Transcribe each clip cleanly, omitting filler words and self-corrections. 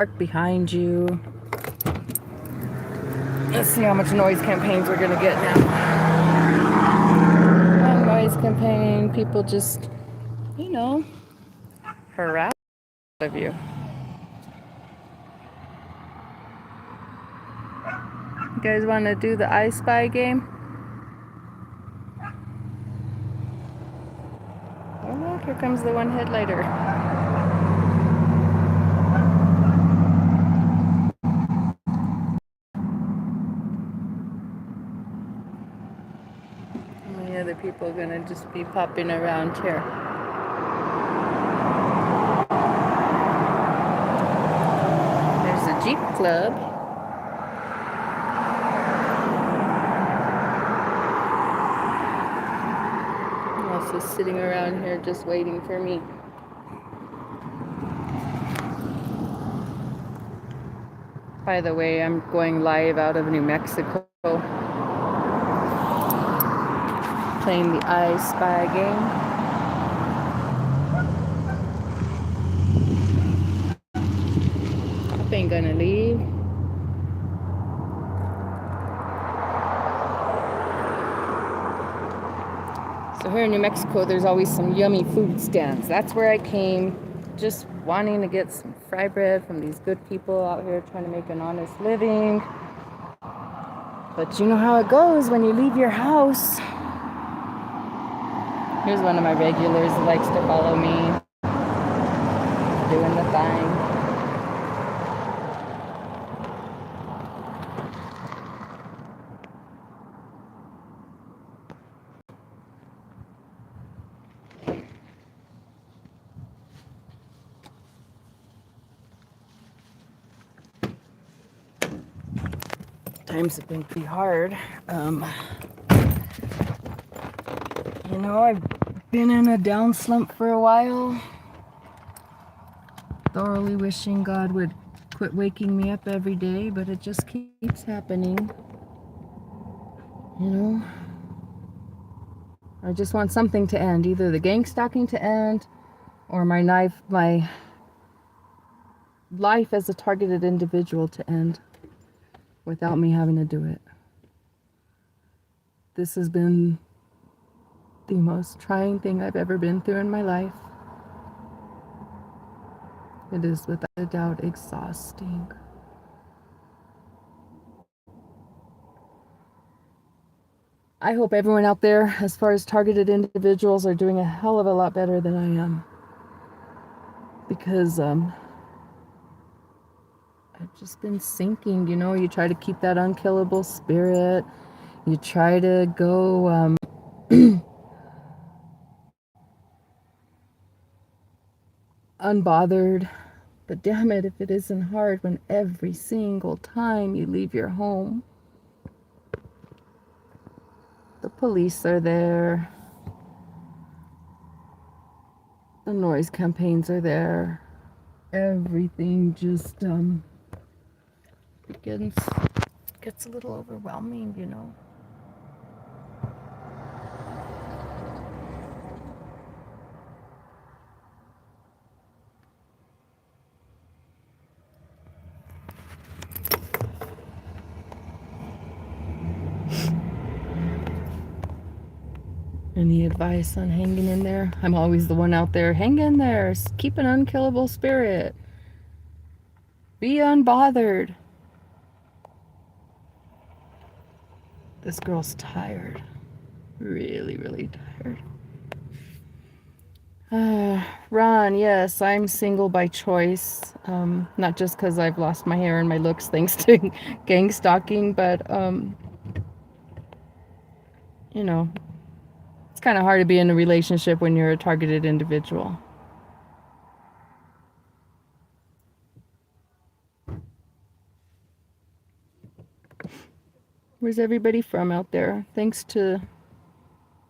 park behind you. Let's see how much noise campaigns we're gonna get now. One noise campaign, people just, you know, harass of you. You guys want to do the I Spy game? Oh look, here comes the one headlighter. How many other people are gonna just be popping around here? There's a Jeep Club. Also sitting around here just waiting for me. By the way, I'm going live out of New Mexico, playing the I Spy game. Cop ain't gonna leave. So here in New Mexico, there's always some yummy food stands. That's where I came, just wanting to get some fry bread from these good people out here trying to make an honest living. But you know how it goes when you leave your house. Here's one of my regulars who likes to follow me, doing the thing. Times have been pretty hard. You know, I've been in a down slump for a while. Thoroughly wishing God would quit waking me up every day, but it just keeps happening. You know, I just want something to end, either the gang stalking to end, or my life as a targeted individual to end without me having to do it. This has been the most trying thing I've ever been through in my life. It is without a doubt exhausting. I hope everyone out there, as far as targeted individuals, are doing a hell of a lot better than I am. Because I've just been sinking, you know. You try to keep that unkillable spirit. You try to go unbothered. But damn it, if it isn't hard when every single time you leave your home, the police are there, the noise campaigns are there, everything just gets a little overwhelming, you know. Any advice on hanging in there? I'm always the one out there. Hang in there. Keep an unkillable spirit. Be unbothered. This girl's tired. Really, really tired. Ron, yes, I'm single by choice. Not just because I've lost my hair and my looks thanks to gang stalking, but, you know, it's kind of hard to be in a relationship when you're a targeted individual. Where's everybody from out there? Thanks to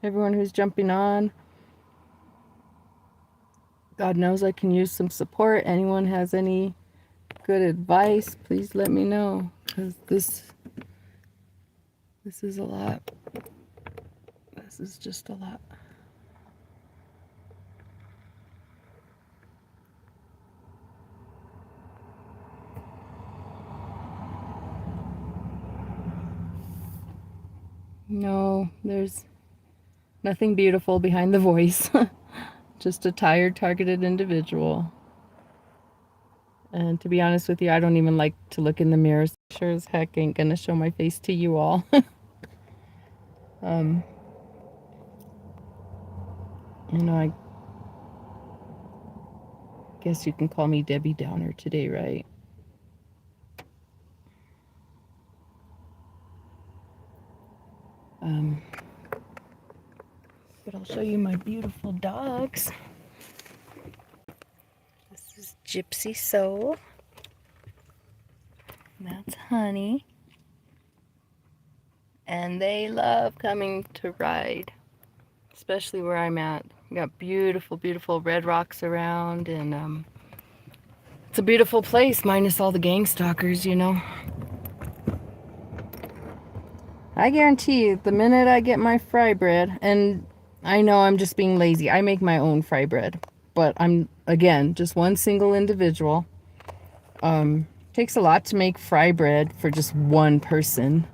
everyone who's jumping on. God knows I can use some support. Anyone has any good advice, please let me know, because this is a lot. This is just a lot. No, there's nothing beautiful behind the voice. Just a tired, targeted individual. And to be honest with you, I don't even like to look in the mirrors. Sure as heck ain't gonna show my face to you all. um, I guess you can call me Debbie Downer today, right? But I'll show you my beautiful dogs. This is Gypsy Soul. That's Honey. And they love coming to ride, especially where I'm at. We got beautiful, beautiful red rocks around, and it's a beautiful place, minus all the gang stalkers, I guarantee you, the minute I get my fry bread, and I know I'm just being lazy, I make my own fry bread, but I'm, again, just one single individual. Takes a lot to make fry bread for just one person.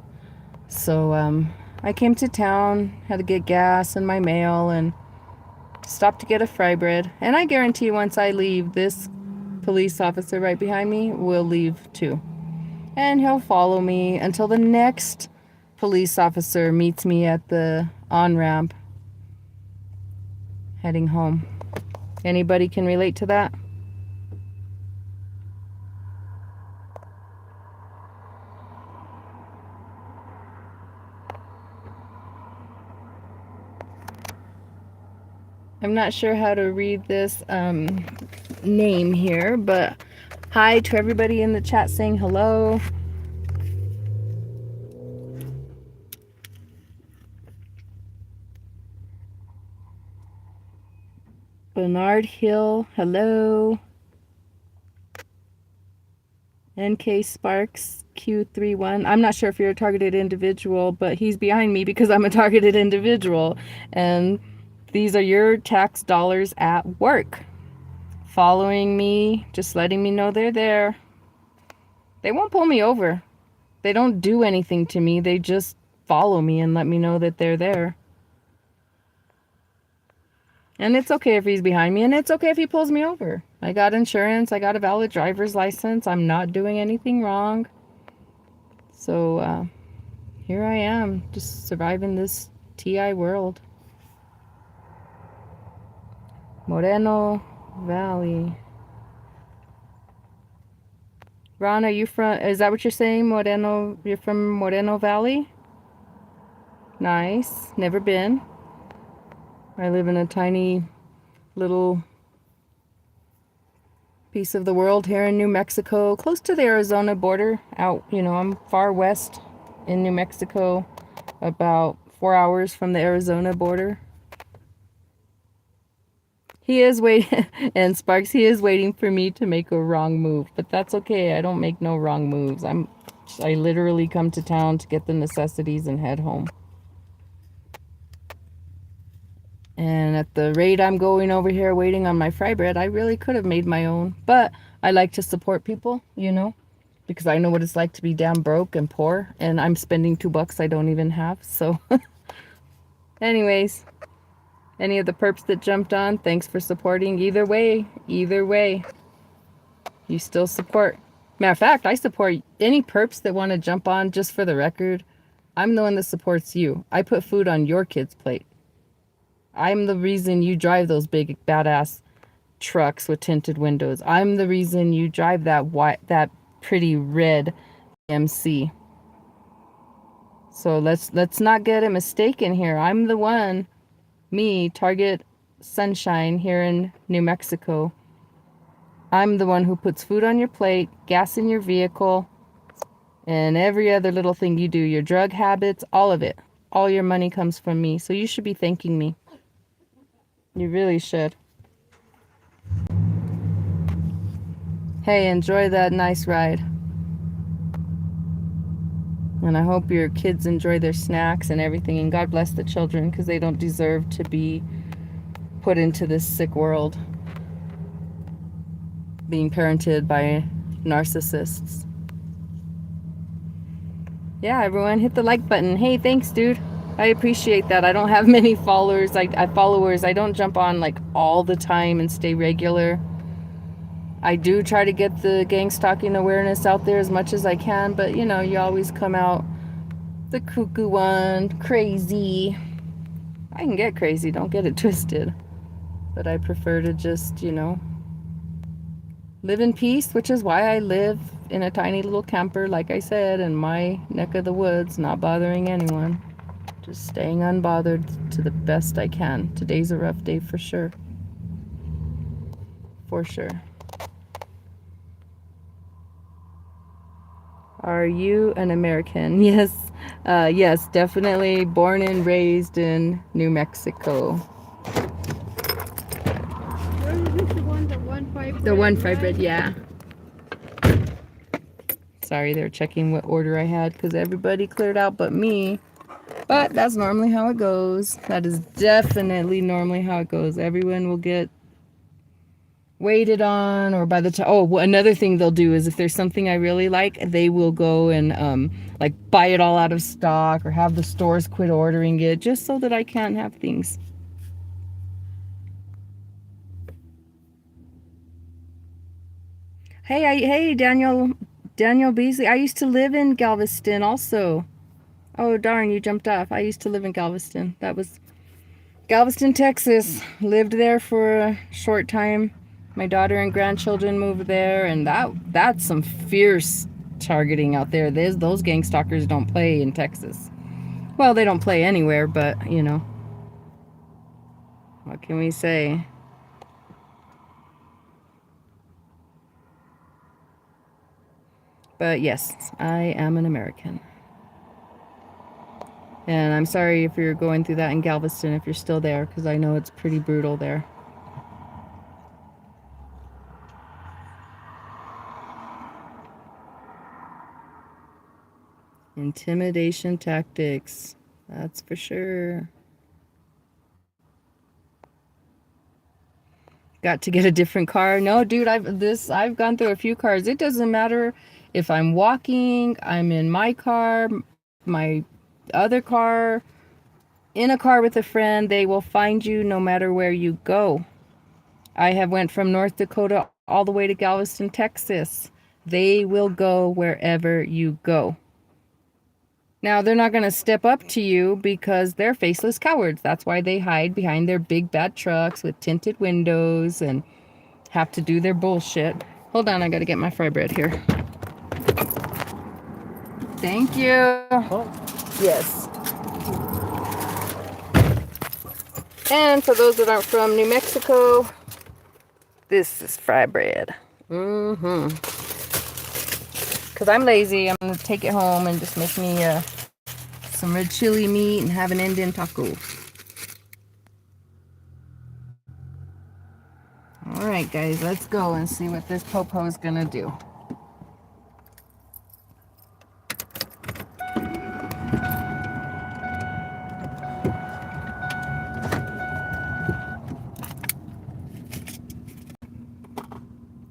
So, I came to town, had to get gas and my mail, and stopped to get a fry bread. And I guarantee once I leave, this police officer right behind me will leave too. And he'll follow me until the next police officer meets me at the on-ramp heading home. Anybody can relate to that? I'm not sure how to read this name here, but hi to everybody in the chat saying hello. Bernard Hill, hello. NK Sparks Q31. I'm not sure if you're a targeted individual, but he's behind me because I'm a targeted individual. And these are your tax dollars at work. Following me, just letting me know they're there. They won't pull me over. They don't do anything to me. They just follow me and let me know that they're there. And it's okay if he's behind me, and it's okay if he pulls me over. I got insurance. I got a valid driver's license. I'm not doing anything wrong. So, here I am, just surviving this TI world. Moreno Valley. Ron, are you from, is that what you're saying? Moreno, you're from Moreno Valley? Nice. Never been. I live in a tiny little piece of the world here in New Mexico, close to the Arizona border. Out, I'm far west in New Mexico, about 4 hours from the Arizona border. He is waiting, and Sparks, he is waiting for me to make a wrong move, but that's okay. I don't make no wrong moves. I literally come to town to get the necessities and head home. And at the rate I'm going over here waiting on my fry bread, I really could have made my own. But I like to support people, because I know what it's like to be damn broke and poor. And I'm spending $2 I don't even have. So anyways, any of the perps that jumped on, thanks for supporting. Either way, you still support. Matter of fact, I support any perps that want to jump on. Just for the record, I'm the one that supports you. I put food on your kid's plate. I'm the reason you drive those big badass trucks with tinted windows. I'm the reason you drive that pretty red MC. So let's not get it mistaken here. I'm the one, me, Target Sunshine here in New Mexico. I'm the one who puts food on your plate, gas in your vehicle, and every other little thing you do, your drug habits, all of it. All your money comes from me. So you should be thanking me. You really should. Hey, enjoy that nice ride. And I hope your kids enjoy their snacks and everything. And God bless the children, because they don't deserve to be put into this sick world, being parented by narcissists. Yeah, everyone, hit the like button. Hey, thanks, dude. I appreciate that. I don't have many followers. I don't jump on like all the time and stay regular. I do try to get the gang stalking awareness out there as much as I can, but you know, you always come out the cuckoo one, crazy. I can get crazy, don't get it twisted. But I prefer to just, you know, live in peace, which is why I live in a tiny little camper, like I said, in my neck of the woods, not bothering anyone. Just staying unbothered to the best I can. Today's a rough day for sure. For sure. Are you an American? Yes. Yes, definitely born and raised in New Mexico. The 1-5 bread, yeah. Sorry, they're checking what order I had because everybody cleared out but me. But that's normally how it goes. That is definitely normally how it goes. Everyone will get waited on, or by the time, oh, another thing they'll do is if there's something I really like, they will go and like buy it all out of stock or have the stores quit ordering it just so that I can't have things. Hey, Daniel Beasley. I used to live in Galveston also. Oh, darn, you jumped off. I used to live in Galveston. That was Galveston, Texas. Lived there for a short time. My daughter and grandchildren moved there, and that's some fierce targeting out there. Those gang stalkers don't play in Texas. Well, they don't play anywhere, but, you know, what can we say? But yes, I am an American. And I'm sorry if you're going through that in Galveston, if you're still there, because I know it's pretty brutal there. Intimidation tactics, that's for sure. Got to get a different car. No, dude, I've gone through a few cars. It doesn't matter if I'm walking, I'm in my car, my other car, in a car with a friend, they will find you no matter where you go. I have went from North Dakota all the way to Galveston, Texas. They will go wherever you go. Now, they're not going to step up to you because they're faceless cowards. That's why they hide behind their big bad trucks with tinted windows and have to do their bullshit. Hold on, I got to get my fry bread here. Thank you. Oh. Yes. And for those that aren't from New Mexico, this is fry bread. Because I'm lazy, I'm going to take it home and just make me some red chili meat and have an Indian taco. Alright guys, let's go and see what this popo is going to do.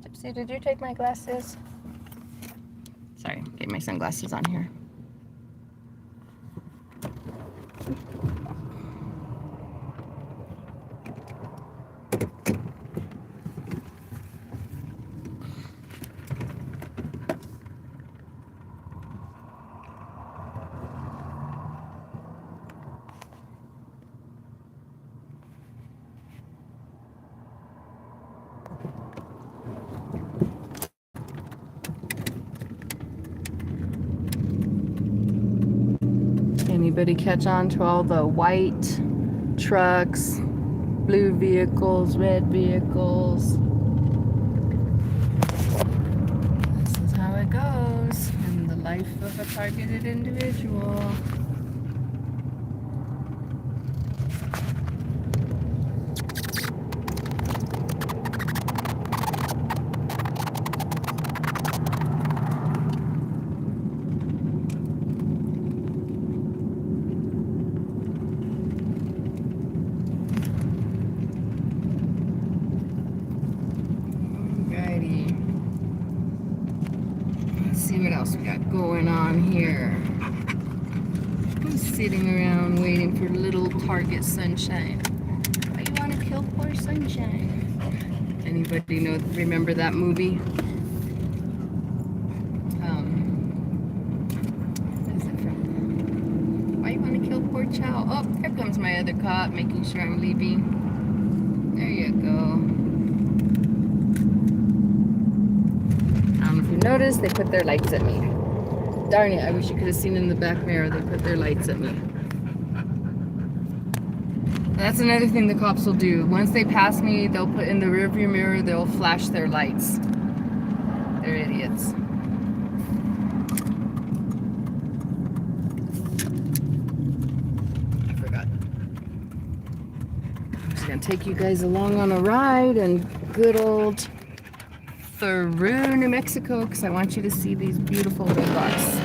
Gypsy, did you take my glasses? Sorry, get my sunglasses on here. Anybody catch on to all the white trucks, blue vehicles, red vehicles? This is how it goes in the life of a targeted individual. See what else we got going on here. Just sitting around waiting for little Target sunshine. Why you want to kill poor sunshine? Anybody remember that movie? What is it from? Why you want to kill poor child? Oh, here comes my other cop, making sure I'm leaving. There you go. I don't know if you noticed, they put their lights at me. Darn it, I wish you could have seen in the back mirror, they put their lights at me. That's another thing the cops will do. Once they pass me, they'll put in the rearview mirror, they'll flash their lights. They're idiots. I forgot. I'm just gonna take you guys along on a ride in good old Peru, New Mexico, because I want you to see these beautiful red rocks.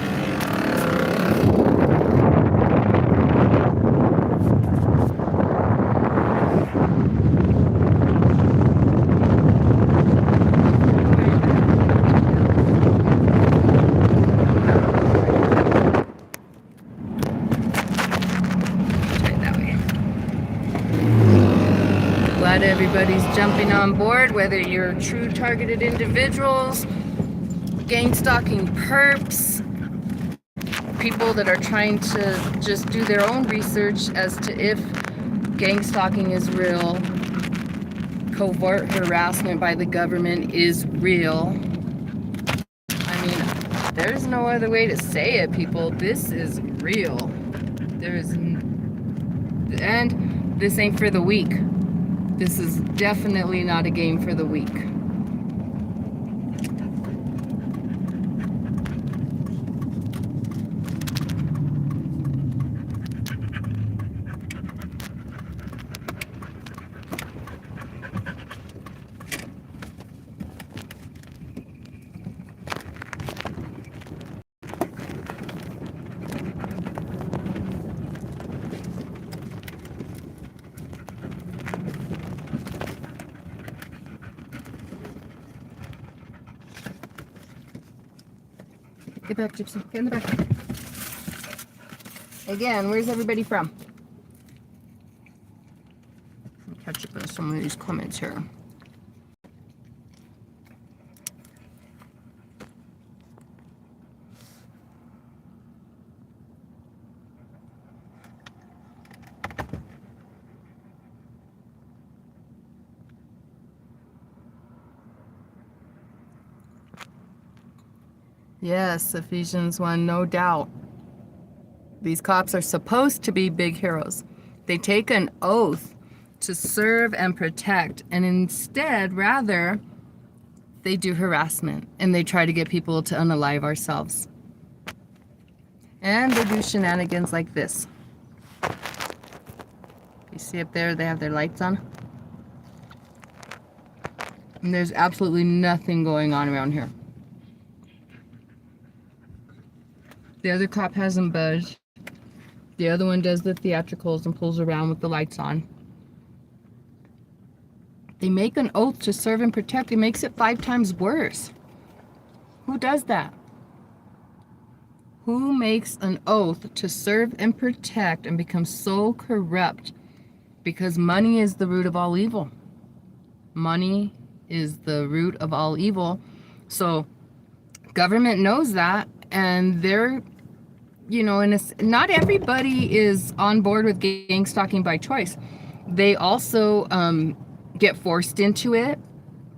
Glad everybody's jumping on board, whether you're true targeted individuals, gang stalking perps, people that are trying to just do their own research as to if gang stalking is real, covert harassment by the government is real. I mean, there's no other way to say it, people. This is real. And this ain't for the weak. This is definitely not a game for the weak. Get back, Gypsy. Get in the back. Again, where's everybody from? Let me catch up on some of these comments here. Yes, Ephesians 1, no doubt. These cops are supposed to be big heroes. They take an oath to serve and protect, and instead, rather, they do harassment, and they try to get people to unalive ourselves. And they do shenanigans like this. You see up there, they have their lights on. And there's absolutely nothing going on around here. The other cop hasn't budged. The other one does the theatricals and pulls around with the lights on. They make an oath to serve and protect. It makes it 5 times worse. Who does that? Who makes an oath to serve and protect and becomes so corrupt? Because money is the root of all evil. Money is the root of all evil. So government knows that, and they're, you know, and not everybody is on board with gang stalking by choice. They also get forced into it.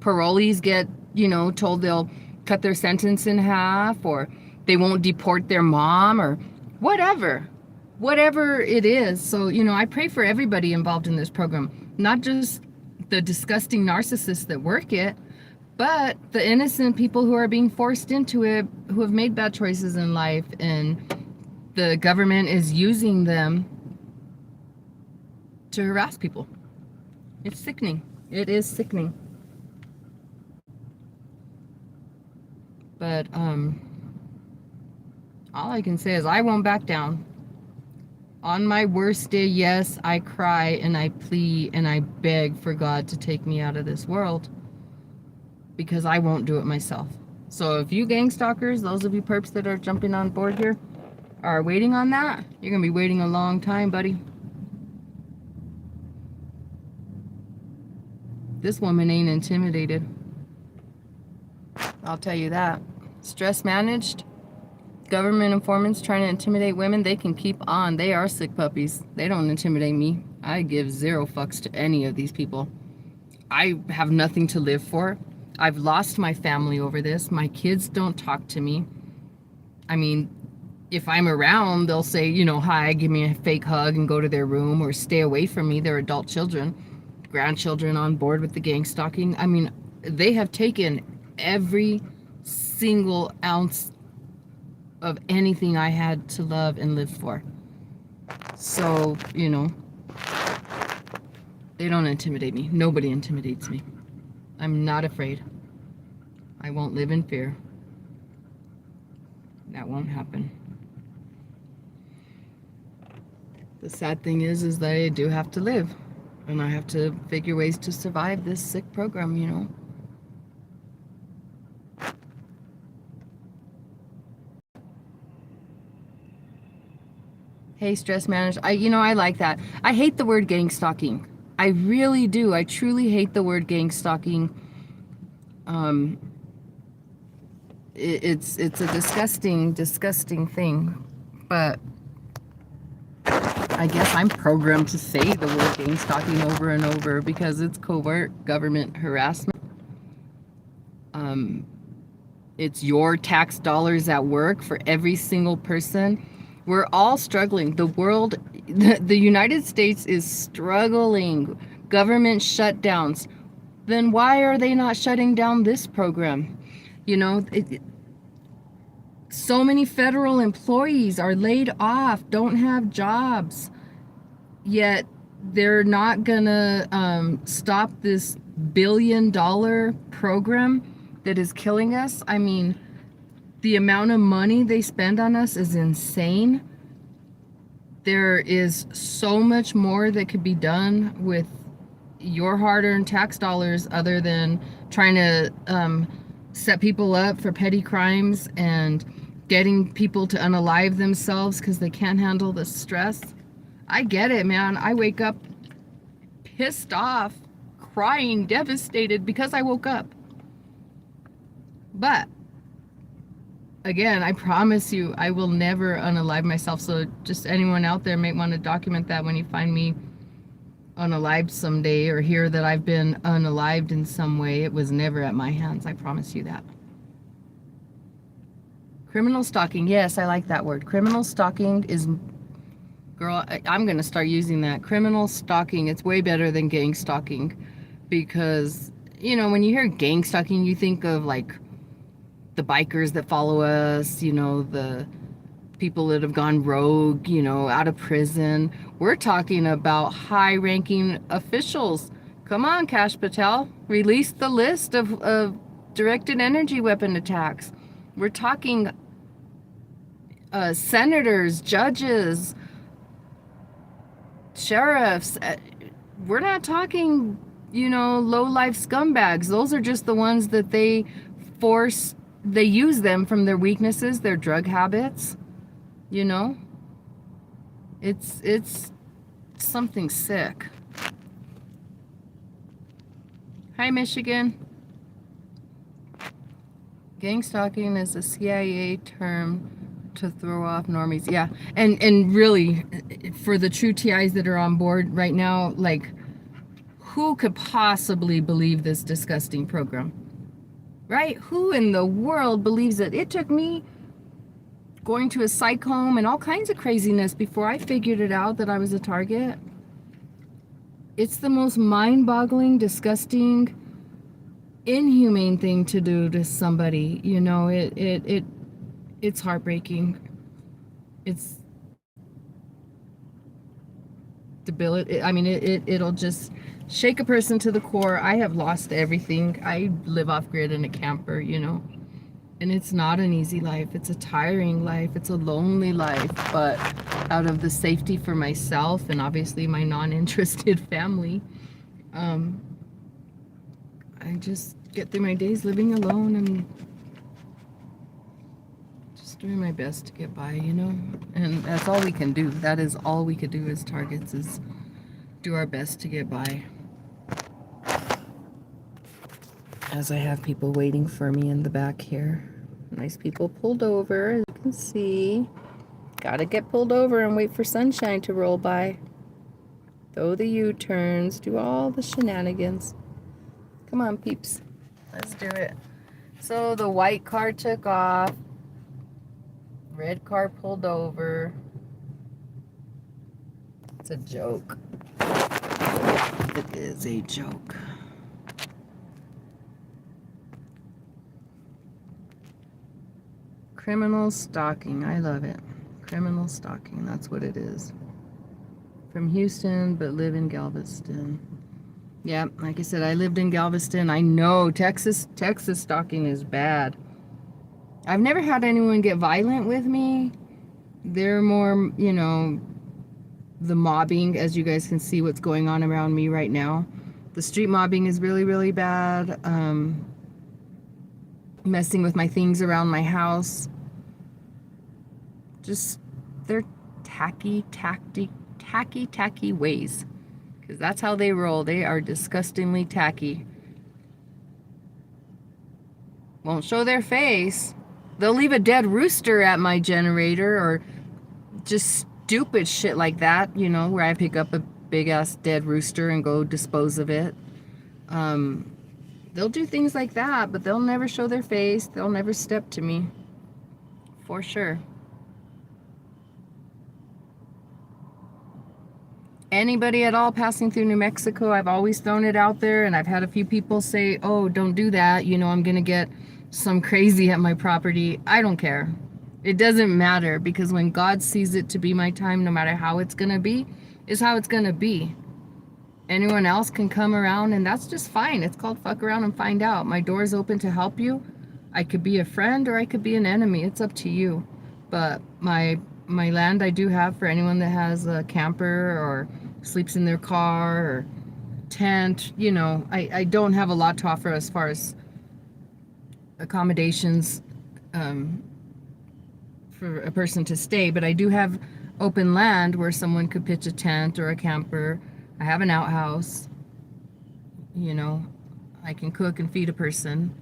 Parolees get, you know, told they'll cut their sentence in half, or they won't deport their mom, or whatever it is. So, you know, I pray for everybody involved in this program, not just the disgusting narcissists that work it, but the innocent people who are being forced into it, who have made bad choices in life, and the government is using them to harass people. It's sickening. It is sickening. But all I can say is I won't back down. On my worst day, yes, I cry and I plead and I beg for God to take me out of this world, because I won't do it myself. So if you gang stalkers, those of you perps that are jumping on board here, are waiting on that, you're going to be waiting a long time, buddy. This woman ain't intimidated. I'll tell you that. Stress managed. Government informants trying to intimidate women, they can keep on. They are sick puppies. They don't intimidate me. I give zero fucks to any of these people. I have nothing to live for. I've lost my family over this. My kids don't talk to me. I mean, if I'm around, they'll say, you know, hi, give me a fake hug and go to their room or stay away from me. They're adult children, grandchildren on board with the gang stalking. I mean, they have taken every single ounce of anything I had to love and live for. So, you know, they don't intimidate me. Nobody intimidates me. I'm not afraid. I won't live in fear. That won't happen. The sad thing is that I do have to live. And I have to figure ways to survive this sick program, you know. Hey, stress managed. I like that. I hate the word gang stalking. I really do. I truly hate the word gang stalking. It's a disgusting thing. But I guess I'm programmed to say the word gang stalking over and over because it's covert government harassment. It's your tax dollars at work for every single person. We're all struggling. The world, the United States is struggling. Government shutdowns. Then why are they not shutting down this program? You know, so many federal employees are laid off, don't have jobs, yet they're not gonna stop this billion-dollar program that is killing us. I mean, the amount of money they spend on us is insane. There is so much more that could be done with your hard-earned tax dollars other than trying to set people up for petty crimes and getting people to unalive themselves because they can't handle the stress. I get it, man. I wake up pissed off, crying, devastated because I woke up. But again, I promise you, I will never unalive myself. So just anyone out there might want to document that when you find me unalived someday or hear that I've been unalived in some way. It was never at my hands. I promise you that. Criminal stalking. Yes, I like that word. Criminal stalking is, girl, I'm going to start using that. Criminal stalking. It's way better than gang stalking because, you know, when you hear gang stalking, you think of like the bikers that follow us, you know, the people that have gone rogue, you know, out of prison. We're talking about high-ranking officials. Come on, Kash Patel. Release the list of directed energy weapon attacks. We're talking senators, judges, sheriffs. We're not talking, you know, low-life scumbags. Those are just the ones that they use them from their weaknesses, their drug habits, you know? It's something sick. Hi, Michigan. Gang stalking is a CIA term to throw off normies. Yeah, and really, for the true TIs that are on board right now, like, who could possibly believe this disgusting program? Right? Who in the world believes it? It took me going to a psych home and all kinds of craziness before I figured it out that I was a target. It's the most mind-boggling, disgusting, inhumane thing to do to somebody. You know, it's heartbreaking. It's debilitating. I mean, it'll just shake a person to the core. I have lost everything. I live off grid in a camper, you know. And it's not an easy life. It's a tiring life. It's a lonely life. But out of the safety for myself and obviously my non-interested family, I just get through my days living alone and just Just doing my best to get by, you know? And that's all we can do. That is all we could do as targets, is do our best to get by. As I have people waiting for me in the back here. Nice people pulled over, as you can see. Gotta get pulled over and wait for sunshine to roll by. Throw the U-turns, do all the shenanigans. Come on, peeps. Let's do it. So the white car took off. Red car pulled over. It's a joke. It is a joke. Criminal stalking. I love it. Criminal stalking. That's what it is. From Houston, but live in Galveston. Yeah, like I said, I lived in Galveston. I know Texas stalking is bad. I've never had anyone get violent with me. They're more, you know, the mobbing, as you guys can see what's going on around me right now. The street mobbing is really, really bad. Messing with my things around my house. Just, they're tacky ways. Because that's how they roll. They are disgustingly tacky. Won't show their face. They'll leave a dead rooster at my generator, or just stupid shit like that, you know, where I pick up a big ass dead rooster and go dispose of it. They'll do things like that, but they'll never show their face. They'll never step to me. For sure. Anybody at all passing through New Mexico, I've always thrown it out there, and I've had a few people say, oh, don't do that. You know, I'm going to get some crazy at my property. I don't care. It doesn't matter, because when God sees it to be my time, no matter how it's going to be, is how it's going to be. Anyone else can come around, and that's just fine. It's called fuck around and find out. My door's open to help you. I could be a friend or I could be an enemy. It's up to you. But my land I do have for anyone that has a camper or sleeps in their car or tent, you know, I don't have a lot to offer as far as accommodations for a person to stay, but I do have open land where someone could pitch a tent or a camper. I have an outhouse, you know, I can cook and feed a person.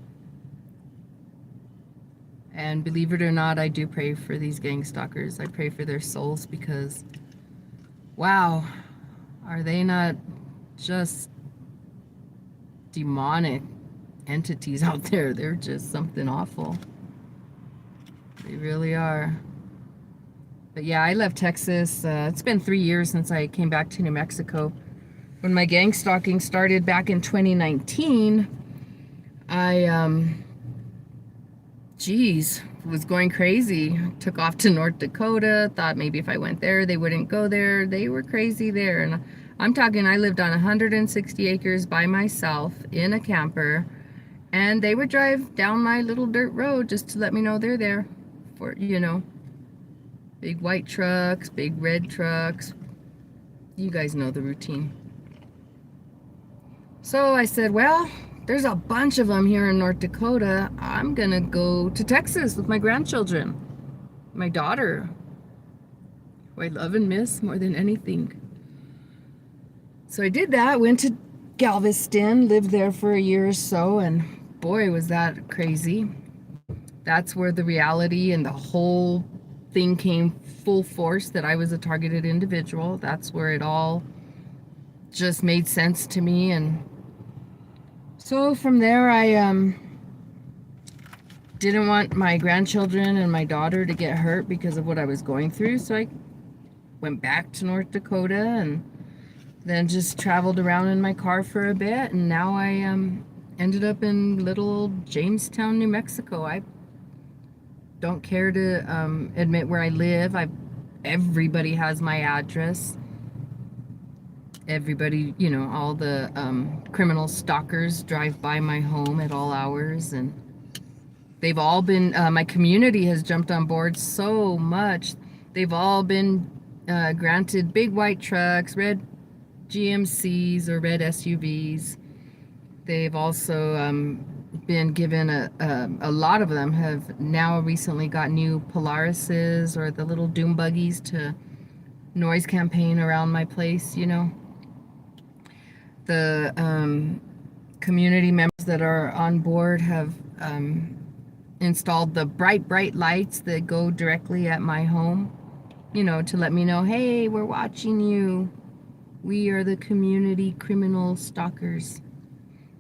And believe it or not, I do pray for these gang stalkers. I pray for their souls, because, wow, are they not just demonic entities out there? They're just something awful. They really are. But yeah, I left Texas. It's been 3 years since I came back to New Mexico. When my gang stalking started back in 2019, I, was going crazy. Took off to North Dakota, thought maybe if I went there, they wouldn't go there. They were crazy there. And I'm talking, I lived on 160 acres by myself in a camper, and they would drive down my little dirt road just to let me know they're there. For, you know, big white trucks, big red trucks. You guys know the routine. So I said, well, there's a bunch of them here in North Dakota. I'm gonna go to Texas with my grandchildren. My daughter, who I love and miss more than anything. So I did that, went to Galveston, lived there for a year or so, and boy, was that crazy. That's where the reality and the whole thing came full force, that I was a targeted individual. That's where it all just made sense to me. And so from there, I didn't want my grandchildren and my daughter to get hurt because of what I was going through. So I went back to North Dakota and then just traveled around in my car for a bit. And now I ended up in little old Jamestown, New Mexico. I don't care to admit where I live. Everybody has my address. Everybody, you know, all the criminal stalkers drive by my home at all hours, and they've all been, my community has jumped on board so much. They've all been granted big white trucks, red GMCs or red SUVs. They've also been given a lot of them have now recently got new Polarises or the little doom buggies to noise campaign around my place, you know. The community members that are on board have installed the bright lights that go directly at my home, you know, to let me know, hey, we're watching you. We are the community criminal stalkers.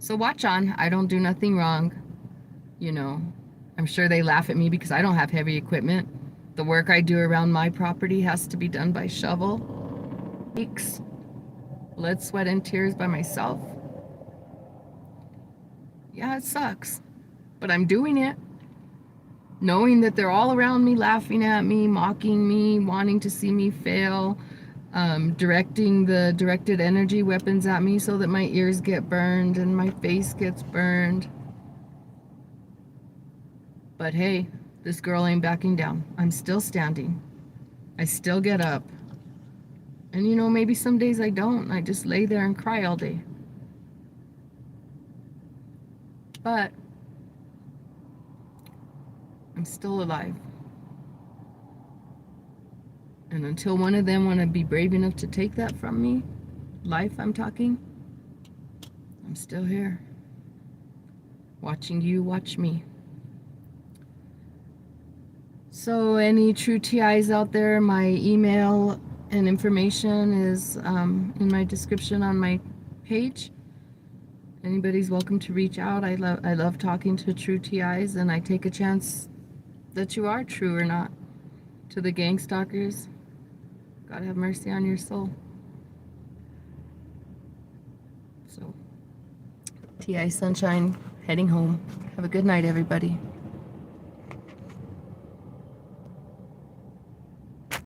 So watch on. I don't do nothing wrong. You know, I'm sure they laugh at me because I don't have heavy equipment. The work I do around my property has to be done by shovel. Weeks, blood, sweat, and tears by myself. Yeah, it sucks. But I'm doing it. Knowing that they're all around me, laughing at me, mocking me, wanting to see me fail, directing the directed energy weapons at me so that my ears get burned and my face gets burned. But hey, this girl ain't backing down. I'm still standing. I still get up. And you know, maybe some days I don't. I just lay there and cry all day. But I'm still alive. And until one of them want to be brave enough to take that from me, life I'm talking, I'm still here. Watching you watch me. So any true TIs out there, my email and information is in my description on my page. Anybody's welcome to reach out. I love talking to true TIs, and I take a chance that you are true or not. To the gang stalkers, God have mercy on your soul. So, TI Sunshine heading home. Have a good night, everybody.